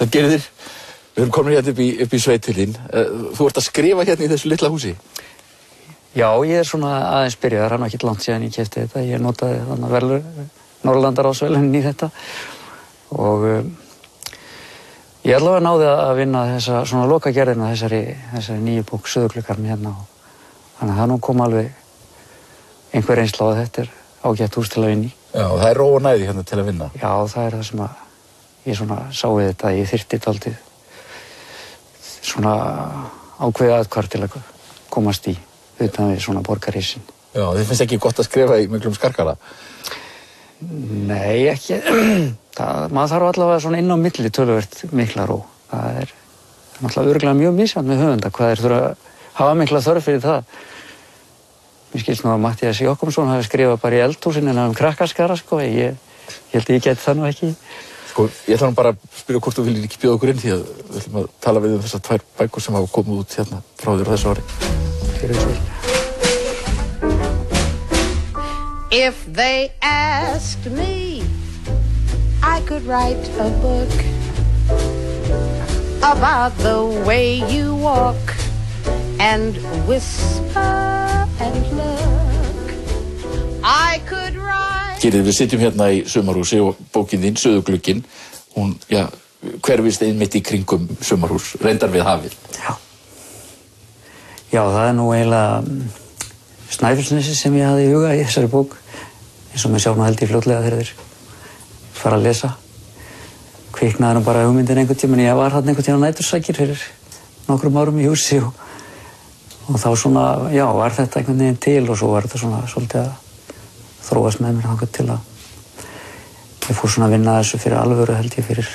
Það gerir þér. Við erum komin hérna upp í sveit til þín. Þú ert að skrifa hérna í þessu litla húsi. Já, ég svona aðeins byrjaður, það ekki langt síðan ég keypti þetta. Ég notaði þannig Norðurlandaráðsverðlaunin í þetta og ég allavega náði að vinna þessa svona lokagerðina þessari nýju bók Suðurgluggarnir hérna og þannig að það nú kom alveg einhver reynsla á að þetta ágætt hús til að vinna í. Já, og það ró og næði hérna til að vinna. Já, það það sem að ég svona sá við þetta, ég þyrfti dálítið svona ákveðið aðhvarf til að komast í utan við svona borgarísin. Já, þið finnst ekki gott að skrifa í miklum skarkala? Nei, ekki. Maður þarf allavega svona inn á milli töluvert mikla ró. Það náttúrulega örugglega mjög misjafnt með höfunda hvað þeir þurfa að hafa mikla þörf fyrir það. Mér skilst nú að Matthías Jochumsson hafi skrifað bara í eldhúsinu um krakkaskara, sko. Ég held ég geti það nú ekki. Sko, ég ætla nú bara að spyrja hvort þú viljir ekki bjóða okkur inn því að við ætlum að tala við þessar 2 bækur sem hafa komið út hérna frá þér á þessu ári. Fyrir þessu. If they asked me, I could write a book about the way you walk and whisper and look. I could write... Gerið, við sitjum hérna í sumarhúsi og bókin þín, Suðurglugginn, hún, já, hverfist einmitt í kringum sumarhús, reyndar við hafið. Já. Já, það nú eiginlega Snæfellsnesi sem ég hafði í huga í þessari bók, eins og mér sjá nú held ég fljótlega þegar þeir fara að lesa. Kviknaði nú bara hugmyndin einhvern tímann, ég var þarna einhvern tímann nætursakir fyrir nokkrum árum í húsi og þá svona, já, var þetta einhvern veginn til og svo var þetta svona svolítið að þróast með mér þangað til að ég fór svona að vinna þessu fyrir alvöru held ég fyrir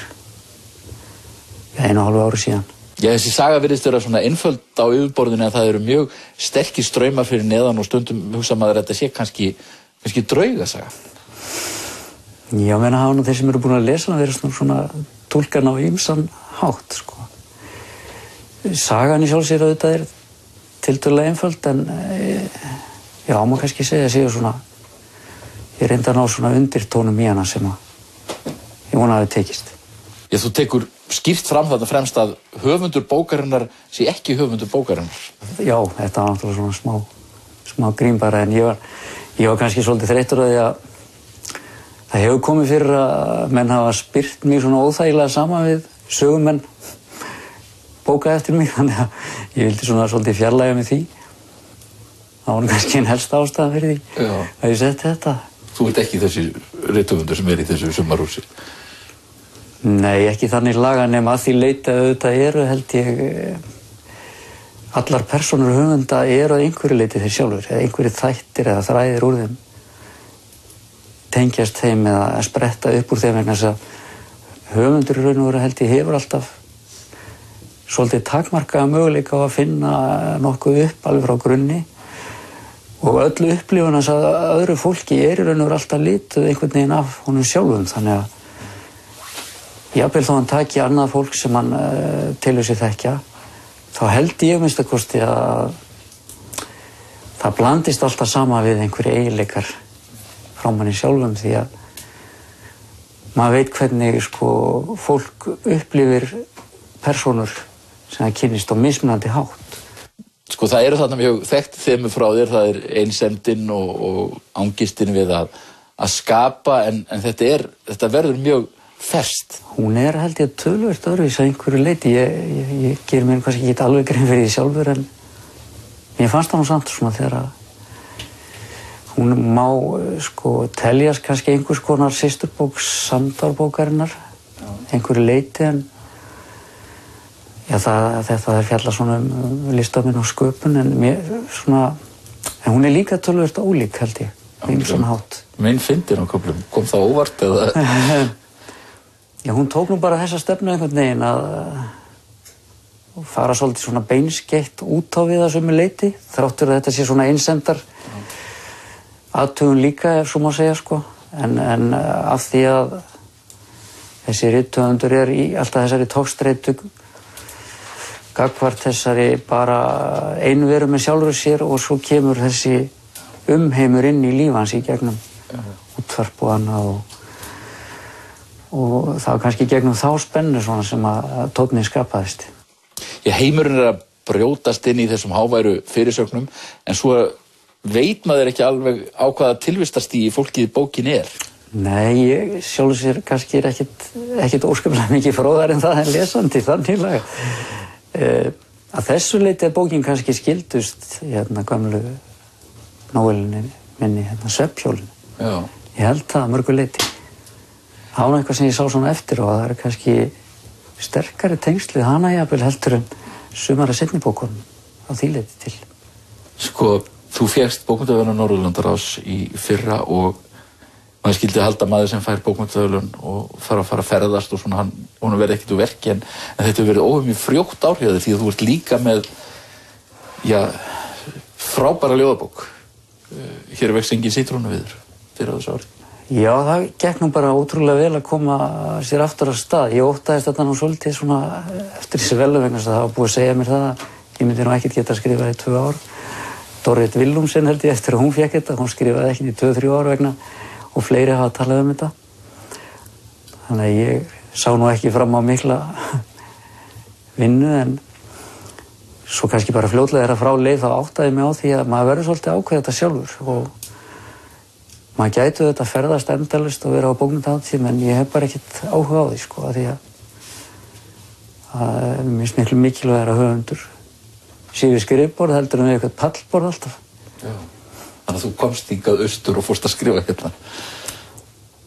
1,5 ári síðan. Já, þessi saga virðist vera svona einföld á yfirborðinu en það eru mjög sterkir straumar fyrir neðan og stundum hugsa maður að þetta sé kannski draugasaga. Já, menn hafa nú þeir sem eru búin að lesa hana verið svona túlkan á ýmsan hátt, sko. Sagan í sjálf sér auðvitað tiltölulega einföld en já, má kannski segja séu svona ég reyndi að ná svona undirtónum í hana sem ég vona að það tekist. Já, þú tekur skýrt fram þetta fremst að höfundur bókarinnar sé ekki höfundur bókarinnar. Já, þetta var náttúrulega svona smá grín bara en ég var kannski svolítið þreyttur á því að það hefur komið fyrir að menn hafa spyrt mig svona óþægilega saman við sögumenn bóka eftir mig þannig að ég vildi svona svolítið fjarlægja mig því. Það var kannski einn helsta ástæða fyrir því að ég setti þetta. Þú ert ekki þessi rithöfundur sem í þessu sumarhúsi? Nei, ekki þannig laga nema að því leyti að auðvitað eru held ég allar persónur höfunda eru að einhverju leyti þeir sjálfur eða einhverju þættir eða þræðir úr þeim tengjast þeim eða spretta upp úr þeim vegna þess að höfundur í raun og veru held ég hefur alltaf svolítið takmarkaða möguleika á að finna nokkuð upp alveg frá grunni og öllu upplifun að öðru fólki í raun og veru alltaf lituð einhvern veginn af honum sjálfum þannig að jafnvel þó hann taki annað fólk sem hann telur sig þekkja, þá held ég minnst að kosti að það blandist alltaf sama við einhverju eiginleikar frá manni sjálfum því að maður veit hvernig sko fólk upplifir persónur sem það kynnist á mismunandi hátt. Sko það eru þarna mjög þekkt þemu frá þér, það er einsemdin og angistin við að skapa en þetta verður mjög ferskt. Hún held ég töluvert öðruvísi að einhverju leyti. Ég ger mér kannski ekki alveg grein fyrir því sjálfur en mér fannst það nú samt svona þegar að hún má sko teljast kannski einhvers konar systurbók Sandárbókarinnar einhverju leyti en já þetta fjalla svona listaminn og sköpun en hún líka töluvert ólík held ég. Svona hátt. Minn fyndin á köflum, kom það óvart eða? Já, hún tók nú bara þessa stefnu einhvern veginn að fara svolítið svona beinskeytt út á við að sömu leyti, þráttur að þetta sé svona einsemdar athugun líka, ef svo má segja, sko. En af því að þessi rithöfundur í alltaf þessari togstreitu gagnvart þessari bara einveru með sjálfur sér og svo kemur þessi umheimur inn í líf hans í gegnum útvarp og annað og það var kannski gegnum þá spennu svona sem að tónninn skapaðist. Heimurinn að brjótast inn í þessum háværu fyrirsögnum, en svo veit maður ekki alveg á hvaða tilvistarstigi fólkið í bókin Nei, ég sjálfur sér kannski ekkert óskaplega mikið fróðar en það en lesandi þannig laga. Að þessu leyti bókin kannski skildust gömlu nóvelunni minni, Svefnhjólinu. Já. Ég held það að mörgu leyti. Það var eitthvað sem ég sá svona eftir og það kannski sterkari tengslið hana jafnvel heldur en sumara seinni bókunum á því leyti til. Sko, þú fékkst bókmenntaverðlaun Norðurlandaráðs í fyrra og maður skildi halda maður sem fær bókmenntaverðlaun og fara að ferðast og svona hún verði ekkert úr verki en þetta hefur verið óhemju frjótt ár hjá þér því að þú ert líka með frábæra ljóðabók. Hér vex engin sítrónuviður fyrir þessu ári. Já, það gekk nú bara ótrúlega vel að koma sér aftur á stað. Ég óttaðist þetta nú svolítið svona eftir þessi verðlaun vegna þess að það var búið að segja mér það að ég myndi nú ekkert geta skrifað í 2 ár. Dorrit Willumsen held ég eftir að hún fékk þetta, hún skrifaði ekkert í 2-3 ár vegna og fleiri hafa talað þetta. Þannig að ég sá nú ekki fram á mikla vinnu en svo kannski bara fljótlega þegar frá leið þá áttaði mig á því að maður verður svolítið ákveða þetta sjálfur og maður gæti þetta ferðast endalaust og vera á bókmenntahátíðum en ég hef bara ekkert áhuga á því af því að mér finnst miklu mikilvægara höfundur sé við skrifborð heldur en við eitthvað pallborð alltaf. Já. Þannig að þú komst hingað austur og fórst að skrifa hérna.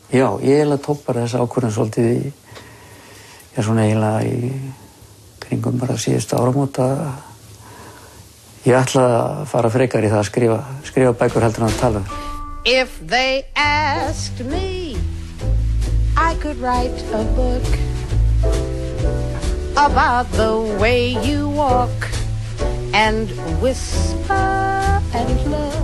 Já, ég eiginlega tók bara þessa ákvörðun svolítið svona eiginlega í kringum bara síðustu áramót að ég ætlaði að fara frekar í það að skrifa bækur heldur en að tala. If they asked me, I could write a book about the way you walk and whisper and look.